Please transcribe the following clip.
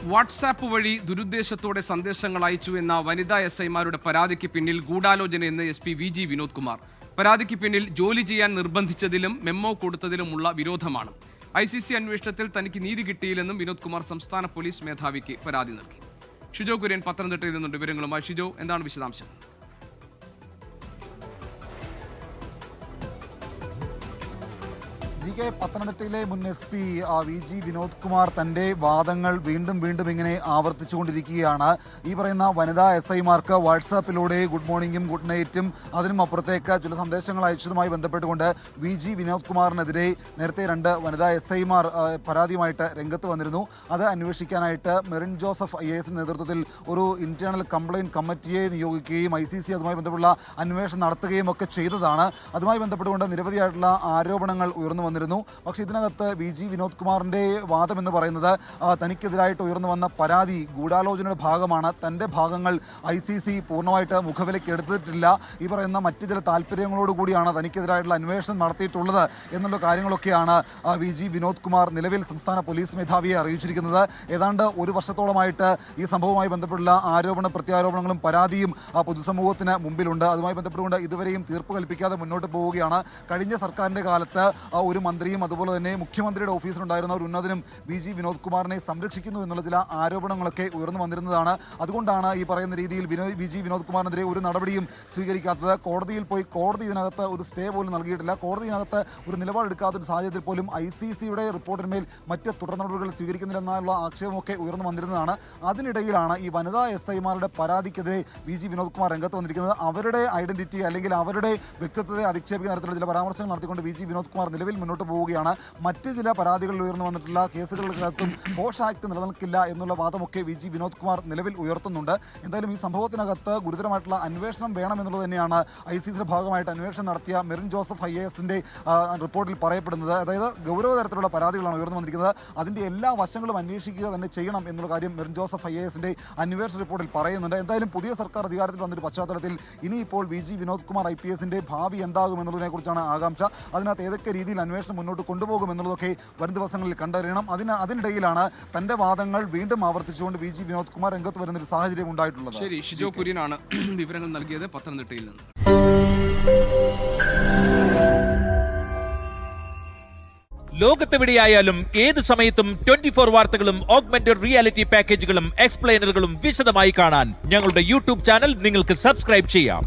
WhatsApp വഴി ദുരുദ്ദേശത്തോടെ സന്ദേശങ്ങൾ അയച്ചു എന്ന വനിതാ SI-മാരുടെ പരാതിക്ക് പിന്നിൽ ഗൂഢാലോചനയെന്ന് SP VG വിനോദ് കുമാർ. പരാതിക്ക് പിന്നിൽ ജോലി ചെയ്യാൻ നിർബന്ധിച്ചതിലും മെമ്മോ കൊടുത്തതിലുമുള്ള വിരോധമാണ്. ICC അന്വേഷണത്തിൽ തനിക്ക് നീതി കിട്ടിയില്ലെന്നും വിനോദ് കുമാർ സംസ്ഥാന പോലീസ് മേധാവിക്ക് പരാതി നൽകി. ഷിജോ കുര്യൻ പത്തനംതിട്ടയിൽ നിന്നുണ്ട് വിവരങ്ങളുമായി. ഷിജോ, എന്താണ് വിശദാംശം? പത്തനംതിട്ടയിലെ മുൻ SP VG വിനോദ് കുമാർ തന്റെ വാദങ്ങൾ വീണ്ടും ഇങ്ങനെ ആവർത്തിച്ചുകൊണ്ടിരിക്കുകയാണ്. ഈ പറയുന്ന വനിതാ SI-മാർക്ക് വാട്സാപ്പിലൂടെ ഗുഡ് മോർണിംഗും ഗുഡ് നൈറ്റും അതിനും അപ്പുറത്തേക്ക് ചില സന്ദേശങ്ങൾ അയച്ചതുമായി ബന്ധപ്പെട്ടുകൊണ്ട് VG വിനോദ് കുമാറിനെതിരെ നേരത്തെ 2 വനിതാ SI-മാർ പരാതിയുമായിട്ട് രംഗത്ത് വന്നിരുന്നു. അത് അന്വേഷിക്കാനായിട്ട് മെറിൻ ജോസഫ് IAS നേതൃത്വത്തിൽ ഒരു ഇന്റേണൽ കംപ്ലയിന്റ് കമ്മിറ്റിയെ നിയോഗിക്കുകയും ICC അതുമായി ബന്ധപ്പെട്ടുള്ള അന്വേഷണം നടത്തുകയും ഒക്കെ ചെയ്തതാണ്. അതുമായി ബന്ധപ്പെട്ടുകൊണ്ട് നിരവധിയായിട്ടുള്ള ആരോപണങ്ങൾ ഉയർന്നു വന്നിരുന്നു. പക്ഷേ ഇതിനകത്ത് VG വിനോദ് കുമാറിന്റെ വാദം എന്ന് പറയുന്നത് തനിക്കെതിരായിട്ട് ഉയർന്നു വന്ന പരാതി ഗൂഢാലോചനയുടെ ഭാഗമാണ്. തന്റെ ഭാഗങ്ങൾ ICC പൂർണ്ണമായിട്ട് മുഖവിലയ്ക്ക് എടുത്തിട്ടില്ല. ഈ പറയുന്ന മറ്റ് ചില താല്പര്യങ്ങളോടുകൂടിയാണ് തനിക്കെതിരായിട്ടുള്ള അന്വേഷണം നടത്തിയിട്ടുള്ളത് എന്നുള്ള കാര്യങ്ങളൊക്കെയാണ് VG വിനോദ് കുമാർ നിലവിൽ സംസ്ഥാന പോലീസ് മേധാവിയെ അറിയിച്ചിരിക്കുന്നത്. ഏതാണ്ട് 1 വർഷത്തോളമായിട്ട് ഈ സംഭവവുമായി ബന്ധപ്പെട്ടുള്ള ആരോപണ പ്രത്യാരോപണങ്ങളും പരാതിയും പൊതുസമൂഹത്തിന് മുമ്പിലുണ്ട്. അതുമായി ബന്ധപ്പെട്ടുകൊണ്ട് ഇതുവരെയും തീർപ്പ് കൽപ്പിക്കാതെ മുന്നോട്ട് പോവുകയാണ്. കഴിഞ്ഞ സർക്കാരിന്റെ കാലത്ത് ഒരു മന്ത്രിയും അതുപോലെ തന്നെ മുഖ്യമന്ത്രിയുടെ ഓഫീസിലുണ്ടായിരുന്ന ഒരു ഉന്നതനും VG വിനോദ് കുമാറിനെ സംരക്ഷിക്കുന്നു എന്നുള്ള ചില ആരോപണങ്ങളൊക്കെ ഉയർന്നു വന്നിരുന്നതാണ്. അതുകൊണ്ടാണ് ഈ പറയുന്ന രീതിയിൽ VG വിനോദ് കുമാറിനെതിരെ ഒരു നടപടിയും സ്വീകരിക്കാത്തത്. കോടതിയിൽ പോയി കോടതി ഇതിനകത്ത് ഒരു സ്റ്റേ പോലും നൽകിയിട്ടില്ല. കോടതി ഇതിനകത്ത് ഒരു നിലപാടെടുക്കാത്ത ഒരു സാഹചര്യത്തിൽ പോലും ICC-യുടെ റിപ്പോർട്ടിന്മേൽ മറ്റ് തുടർ നടപടികൾ സ്വീകരിക്കുന്നില്ലെന്നുള്ള ആക്ഷേപമൊക്കെ ഉയർന്നു വന്നിരുന്നതാണ്. അതിനിടയിലാണ് ഈ വനിതാ SI-മാരുടെ പരാതിക്കെതിരെ VG വിനോദ് കുമാർ രംഗത്ത് വന്നിരിക്കുന്നത്. അവരുടെ ഐഡന്റിറ്റി അല്ലെങ്കിൽ അവരുടെ വ്യക്തിത്വത്തെ അധിക്ഷേപിക്കുന്ന തരത്തിലുള്ള ചില പരാമർശങ്ങൾ നടത്തിക്കൊണ്ട് VG വിനോദ് കുമാർ നിലവിൽ മുന്നോട്ട് പോവുകയാണ്. മറ്റ് ചില പരാതികളിൽ ഉയർന്നു വന്നിട്ടുള്ള കേസുകൾക്കകത്തും പോഷ് ആക്ട് നിലനിൽക്കില്ല എന്നുള്ള വാദമൊക്കെ VG വിനോദ് കുമാർ നിലവിൽ ഉയർത്തുന്നുണ്ട്. എന്തായാലും ഈ സംഭവത്തിനകത്ത് ഗുരുതരമായിട്ടുള്ള അന്വേഷണം വേണമെന്നുള്ളത് തന്നെയാണ് ICC-യുടെ ഭാഗമായിട്ട് അന്വേഷണം നടത്തിയ മെറിൻ ജോസഫ് IAS-ന്റെ റിപ്പോർട്ടിൽ പറയപ്പെടുന്നത്. അതായത് ഗൗരവതരത്തിലുള്ള പരാതികളാണ് ഉയർന്നു വന്നിരിക്കുന്നത്. അതിൻ്റെ എല്ലാ വശങ്ങളും അന്വേഷിക്കുക തന്നെ ചെയ്യണം എന്നുള്ള കാര്യം മെറിൻ ജോസഫ് IAS-ന്റെ അന്വേഷണ റിപ്പോർട്ടിൽ പറയുന്നുണ്ട്. എന്തായാലും പുതിയ സർക്കാർ അധികാരത്തിൽ വന്നൊരു പശ്ചാത്തലത്തിൽ ഇനിയിപ്പോൾ VG വിനോദ് കുമാർ IPS-ന്റെ ഭാവി എന്താകും എന്നുള്ളതിനെക്കുറിച്ചാണ് ആകാംക്ഷ. അതിനകത്ത് ഏതൊക്കെ രീതിയിൽ അന്വേഷണം മുന്നോട്ട് കൊണ്ടുപോകും എന്നുള്ളതൊക്കെ വരും ദിവസങ്ങളിൽ കണ്ടറിയണം. അതിനിടയിലാണ് തന്റെ വാദങ്ങൾ വീണ്ടും ആവർത്തിച്ചുകൊണ്ട് VG വിനോദ് കുമാർ രംഗത്ത് വരുന്ന ഒരു സാഹചര്യം ഉണ്ടായിട്ടുള്ളത്. ശരി, ഷിജോ കുര്യനാണ് വിവരങ്ങൾ നൽകിയത് പത്തനംതിട്ടയിൽ നിന്ന്. ലോകത്തെവിടെയായാലും ഏത് സമയത്തും 24 വാർത്തകളും ഓഗ്മെന്റഡ് റിയാലിറ്റി പാക്കേജുകളും എക്സ്പ്ലെയിനറുകളും വിശദമായി കാണാൻ ഞങ്ങളുടെ YouTube ചാനൽ നിങ്ങൾക്ക് സബ്സ്ക്രൈബ് ചെയ്യാം.